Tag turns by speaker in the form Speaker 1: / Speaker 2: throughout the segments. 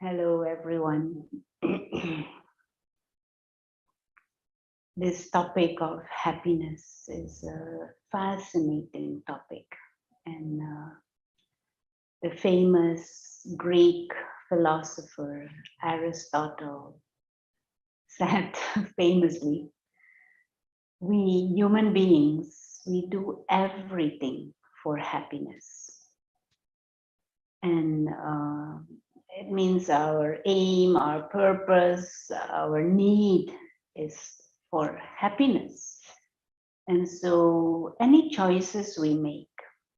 Speaker 1: Hello, everyone. This topic of happiness is a fascinating topic. And the famous Greek philosopher Aristotle said famously, we human beings, we do everything for happiness. And it means our aim, our purpose, our need is for happiness. And so any choices we make,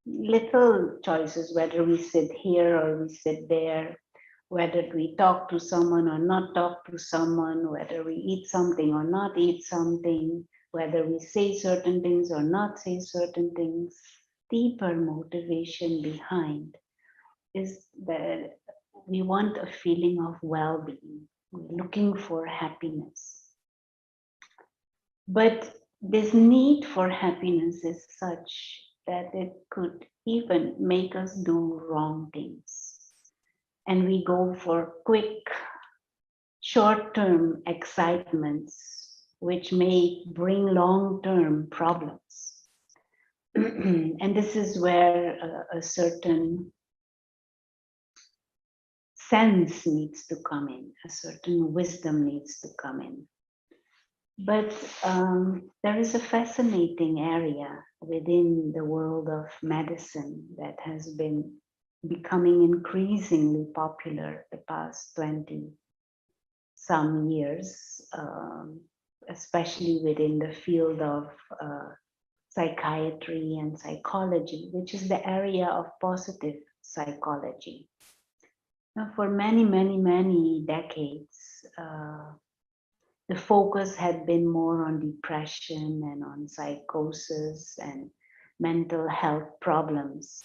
Speaker 1: little choices, whether we sit here or we sit there, whether we talk to someone or not talk to someone, whether we eat something or not eat something, whether we say certain things or not say certain things, deeper motivation behind is that we want a feeling of well-being. We're looking for happiness. But this need for happiness is such that it could even make us do wrong things. And we go for quick, short-term excitements, which may bring long-term problems. And this is where a certain sense needs to come in, a certain wisdom needs to come in. But there is a fascinating area within the world of medicine that has been becoming increasingly popular the past 20 some years, especially within the field of psychiatry and psychology, which is the area of positive psychology. Now, for many, many, many decades, the focus had been more on depression and on psychosis and mental health problems.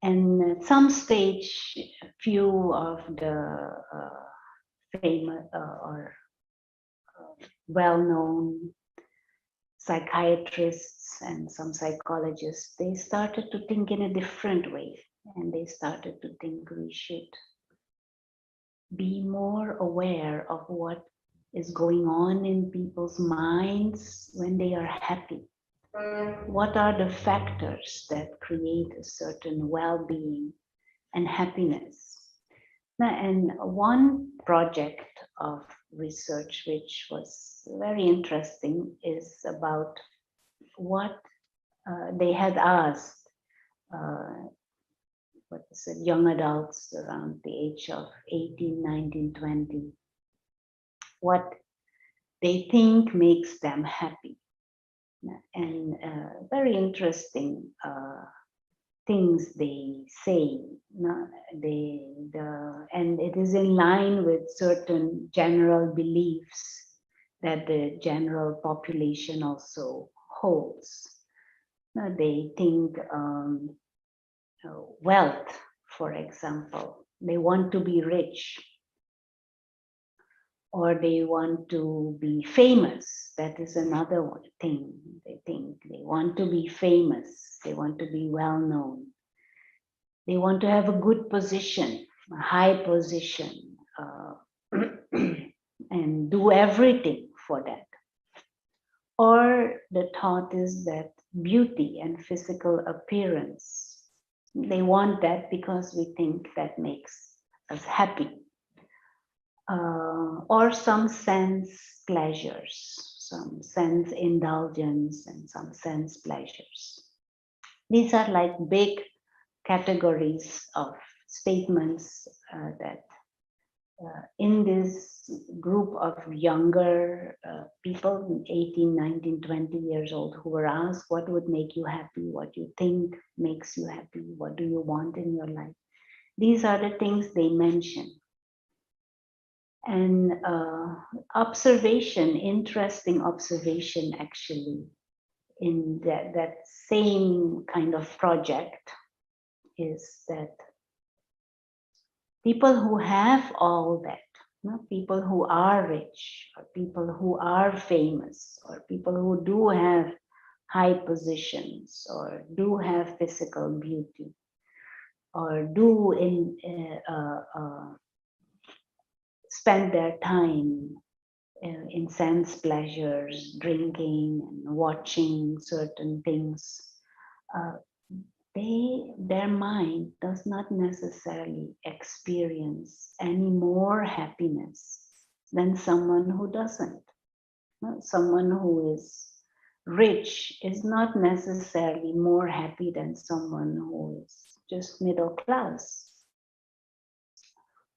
Speaker 1: And at some stage, a few of the famous or well-known psychiatrists and some psychologists, they started to think in a different way. And they started to think we should be more aware of what is going on in people's minds when they are happy. What are the factors that create a certain well-being and happiness? And one project of research which was very interesting is about what they had asked what is it, young adults around the age of 18, 19, 20, what they think makes them happy. And very interesting things they say. And it is in line with certain general beliefs that the general population also holds. They think wealth, for example, they want to be rich, or they want to be famous. That is another thing. They think they want to be famous, they want to be well known, they want to have a good position, a high position, and do everything for that. Or the thought is that beauty and physical appearance, they want that because we think that makes us happy. Or some sense pleasures, some sense indulgence, and some sense pleasures. These are like big categories of statements that in this group of younger people, 18, 19, 20 years old, who were asked what would make you happy, what you think makes you happy, what do you want in your life. These are the things they mention. And observation, interesting observation actually, in that same kind of project is that people who have all that, people who are rich, or people who are famous, or people who do have high positions, or do have physical beauty, or do spend their time in sense pleasures, drinking and watching certain things, uh, their mind does not necessarily experience any more happiness than someone who doesn't. Someone who is rich is not necessarily more happy than someone who is just middle class.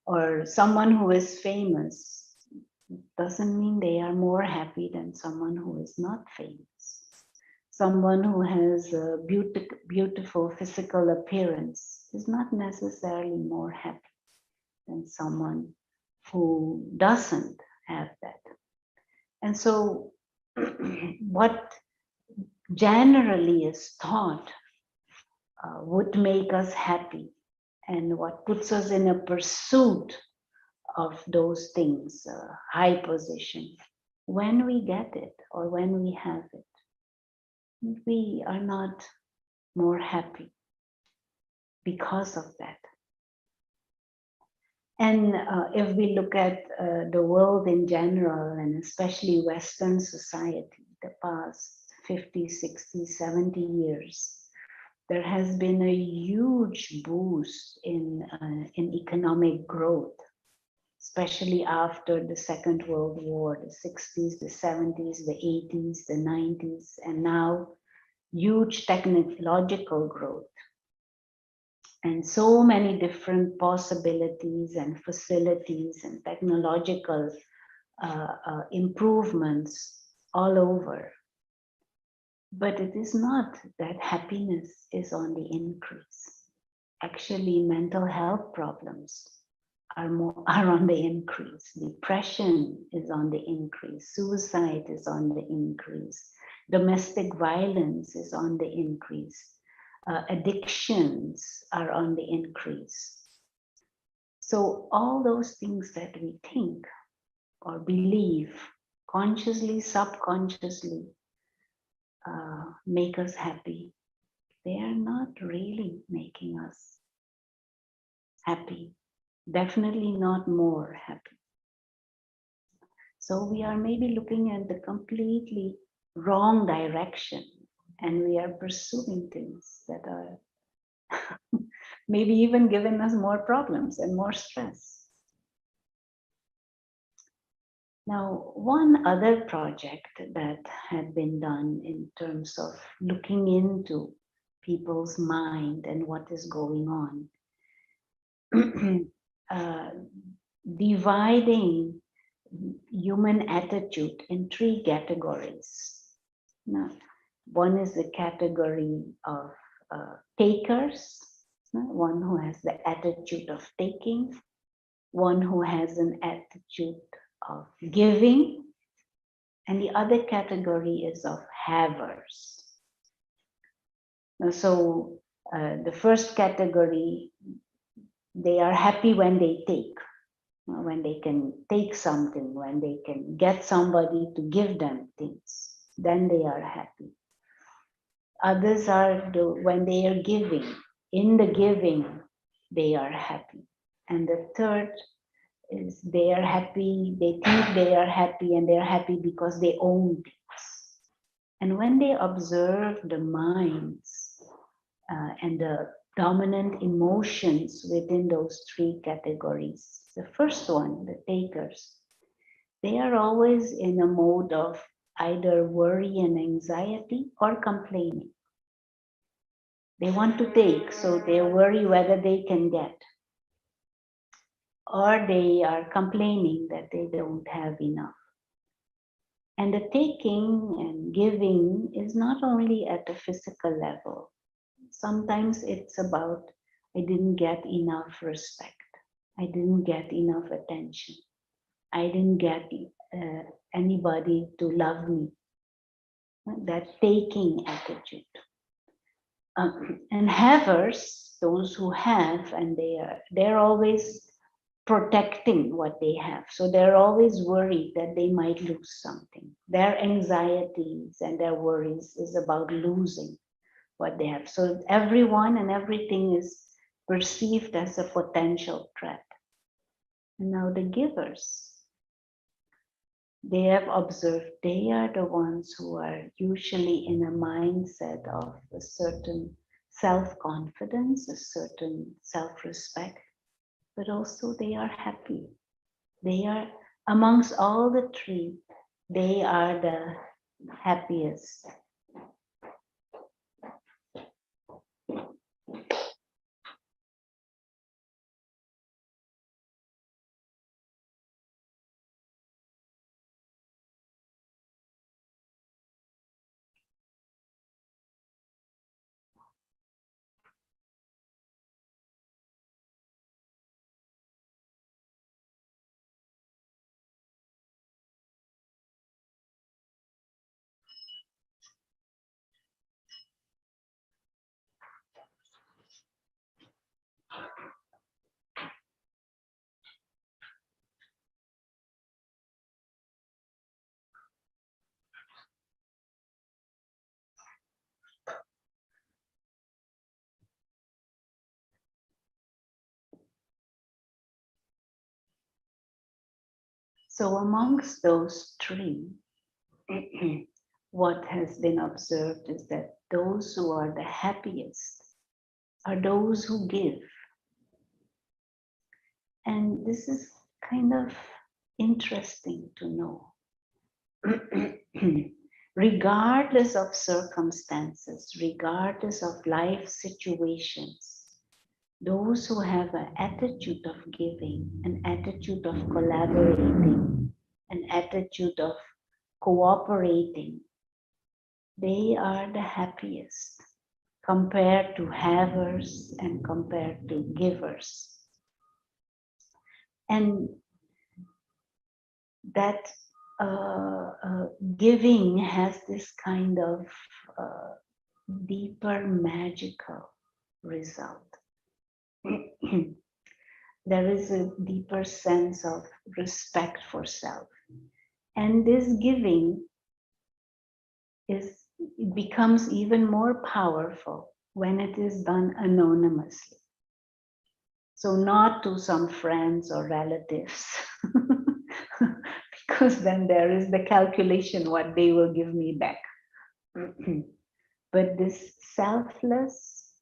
Speaker 1: Or someone who is famous doesn't mean they are more happy than someone who is not famous. Someone who has a beautiful physical appearance is not necessarily more happy than someone who doesn't have that. And so, what generally is thought would make us happy and what puts us in a pursuit of those things, high position, when we get it or when we have it, we are not more happy because of that. And if we look at the world in general, and especially Western society, the past 50, 60, 70 years, there has been a huge boost in economic growth, especially after the Second World War, the 60s, the 70s, the 80s, the 90s, and now huge technological growth. And so many different possibilities and facilities and technological improvements all over. But it is not that happiness is on the increase. Actually, mental health problems are on the increase. Depression is on the increase. Suicide is on the increase. Domestic violence is on the increase. Addictions are on the increase. So all those things that we think or believe, consciously, subconsciously, make us happy, they are not really making us happy. Definitely not more happy. So we are maybe looking at the completely wrong direction, and we are pursuing things that are maybe even giving us more problems and more stress. Now, one other project that had been done in terms of looking into people's mind and what is going on, dividing human attitude in three categories. Now, one is the category of takers, one who has the attitude of taking, one who has an attitude of giving, and the other category is of havers. Now, so the first category, they are happy when they take. When they can take something, when they can get somebody to give them things, then they are happy. Others are when they are giving. In the giving, they are happy. And the third is they are happy, they think they are happy, and they are happy because they own things. And when they observe the minds and the dominant emotions within those three categories, the first one, the takers, they are always in a mode of either worry and anxiety or complaining. They want to take, so they worry whether they can get. Or they are complaining that they don't have enough. And the taking and giving is not only at a physical level. Sometimes it's about, I didn't get enough respect. I didn't get enough attention. I didn't get anybody to love me. That taking attitude. And havers, those who have, and they're always protecting what they have. So they're always worried that they might lose something. Their anxieties and their worries is about losing what they have. So everyone and everything is perceived as a potential threat. And now the givers, they have observed they are the ones who are usually in a mindset of a certain self-confidence, a certain self-respect, but also they are happy. They are, amongst all the three, they are the happiest. So amongst those three, what has been observed is that those who are the happiest are those who give. And this is kind of interesting to know. Regardless of circumstances, regardless of life situations, those who have an attitude of giving, an attitude of collaborating, an attitude of cooperating, they are the happiest compared to havers and compared to givers. And that giving has this kind of deeper magical result. There is a deeper sense of respect for self. And this giving it becomes even more powerful when it is done anonymously. So not to some friends or relatives, because then there is the calculation what they will give me back. But this selfless,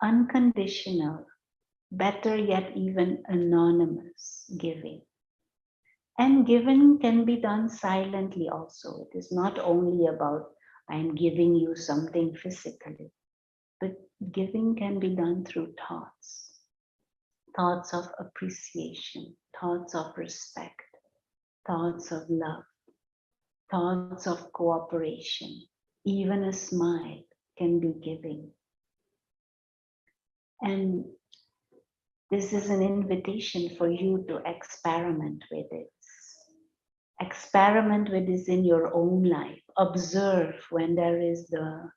Speaker 1: unconditional, better yet even anonymous giving. And giving can be done silently also. It is not only about I'm giving you something physically, but giving can be done through thoughts. Thoughts of appreciation, thoughts of respect, thoughts of love, thoughts of cooperation. Even a smile can be giving. And this is an invitation for you to experiment with it. Experiment with this in your own life. Observe when there is the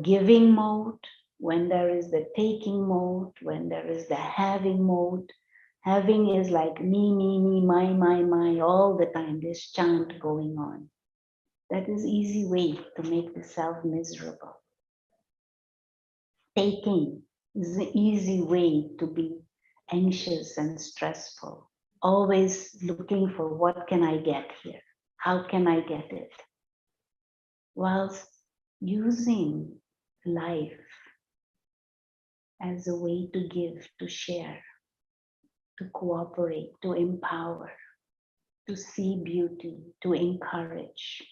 Speaker 1: giving mode, when there is the taking mode, when there is the having mode. Having is like me, my, all the time, this chant going on. That is easy way to make the self miserable. Taking is the easy way to be anxious and stressful. Always looking for what can I get here? How can I get it? Whilst using life as a way to give, to share, to cooperate, to empower, to see beauty, to encourage,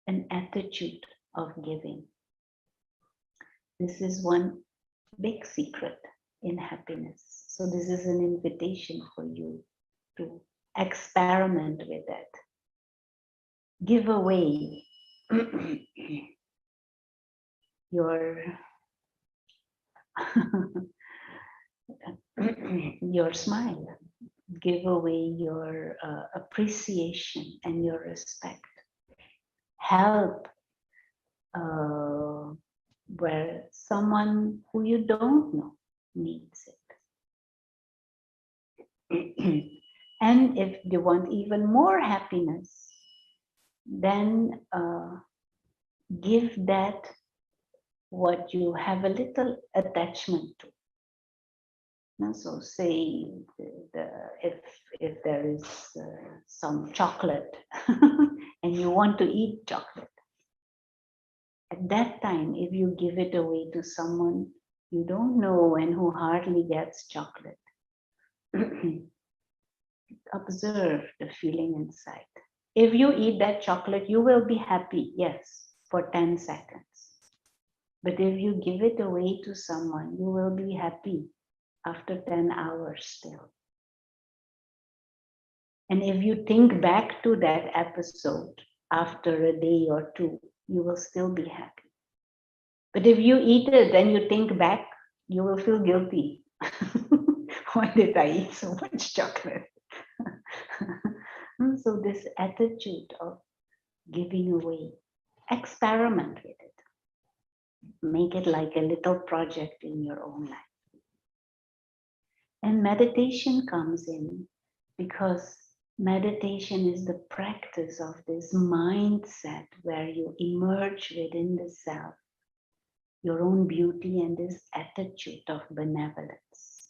Speaker 1: an attitude of giving. This is one big secret in happiness. So this is an invitation for you to experiment with that. Give away your your smile. Give away your appreciation and your respect. Help where someone who you don't know needs it. And if you want even more happiness, then give that what you have a little attachment to. So say if there is some chocolate and you want to eat chocolate, at that time, if you give it away to someone you don't know and who hardly gets chocolate, observe the feeling inside. If you eat that chocolate, you will be happy, yes, for 10 seconds. But if you give it away to someone, you will be happy after 10 hours still. And if you think back to that episode after a day or two, you will still be happy. But if you eat it and you think back, you will feel guilty. Why did I eat so much chocolate? So this attitude of giving away, experiment with it. Make it like a little project in your own life. And meditation comes in because meditation is the practice of this mindset where you emerge within the self, your own beauty, and this attitude of benevolence.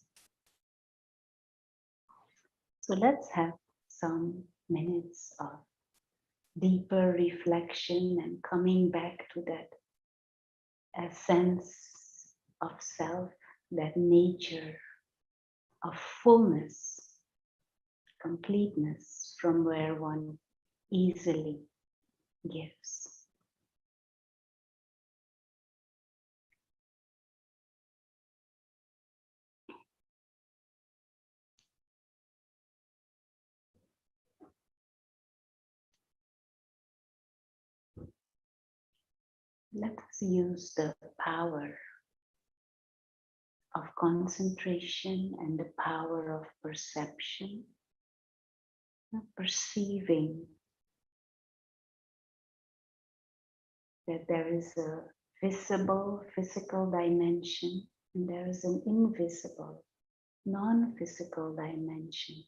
Speaker 1: So let's have some minutes of deeper reflection and coming back to that sense of self, that nature of fullness, completeness, from where one easily gives. Let us use the power of concentration and the power of perception, perceiving that there is a visible physical dimension and there is an invisible non-physical dimension.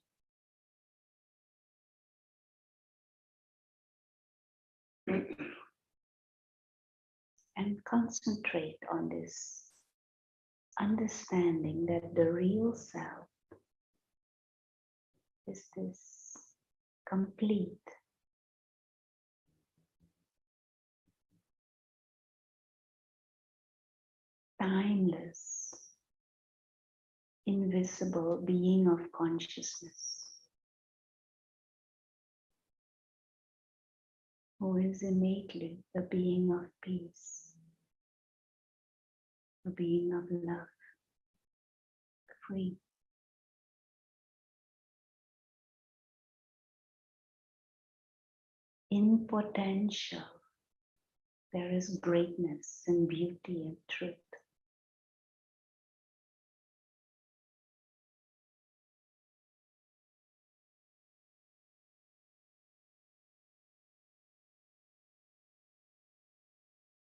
Speaker 1: And concentrate on this understanding that the real self is this complete, timeless, invisible being of consciousness, who is innately a being of peace, a being of love, free. In potential, there is greatness and beauty and truth.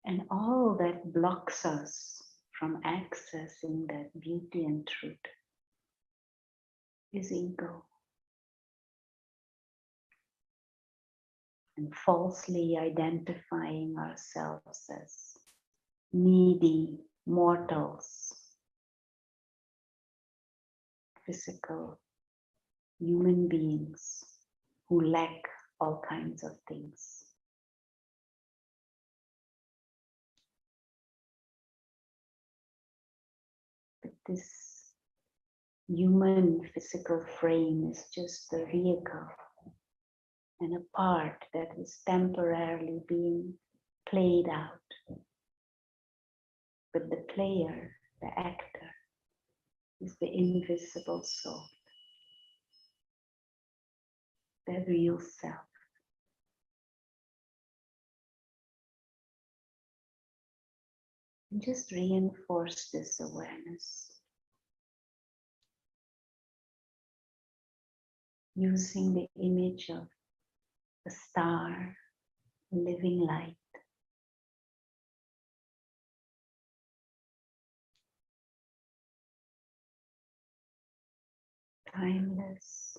Speaker 1: And all that blocks us from accessing that beauty and truth is ego. And falsely identifying ourselves as needy mortals, physical human beings who lack all kinds of things. But this human physical frame is just a vehicle and a part that is temporarily being played out. But the player, the actor, is the invisible soul, the real self. And just reinforce this awareness using the image of a star, a living light. Timeless,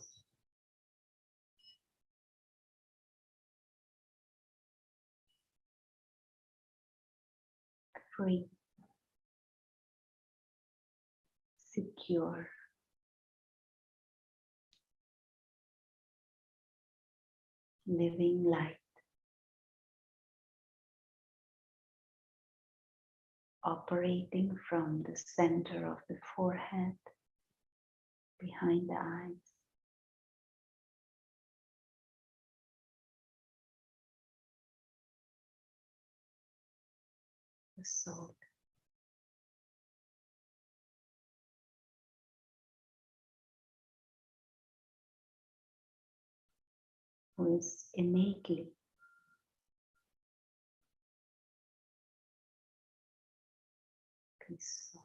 Speaker 1: free, secure, living light, operating from the center of the forehead, behind the eyes, the soul. Who is innately peaceful,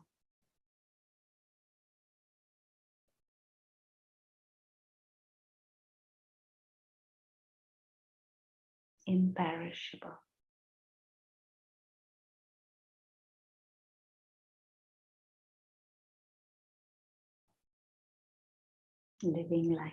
Speaker 1: imperishable, living light.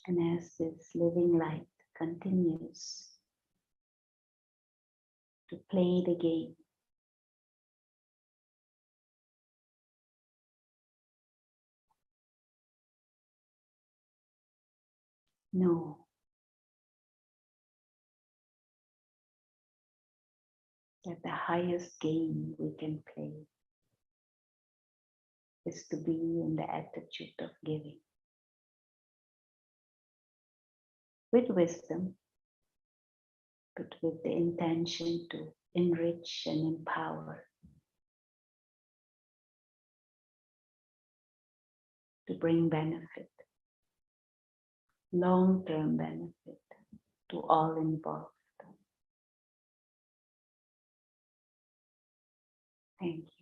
Speaker 1: And as this living light continues to play the game, know that the highest game we can play is to be in the attitude of giving. With wisdom, but with the intention to enrich and empower, to bring benefit, long-term benefit to all involved. Thank you.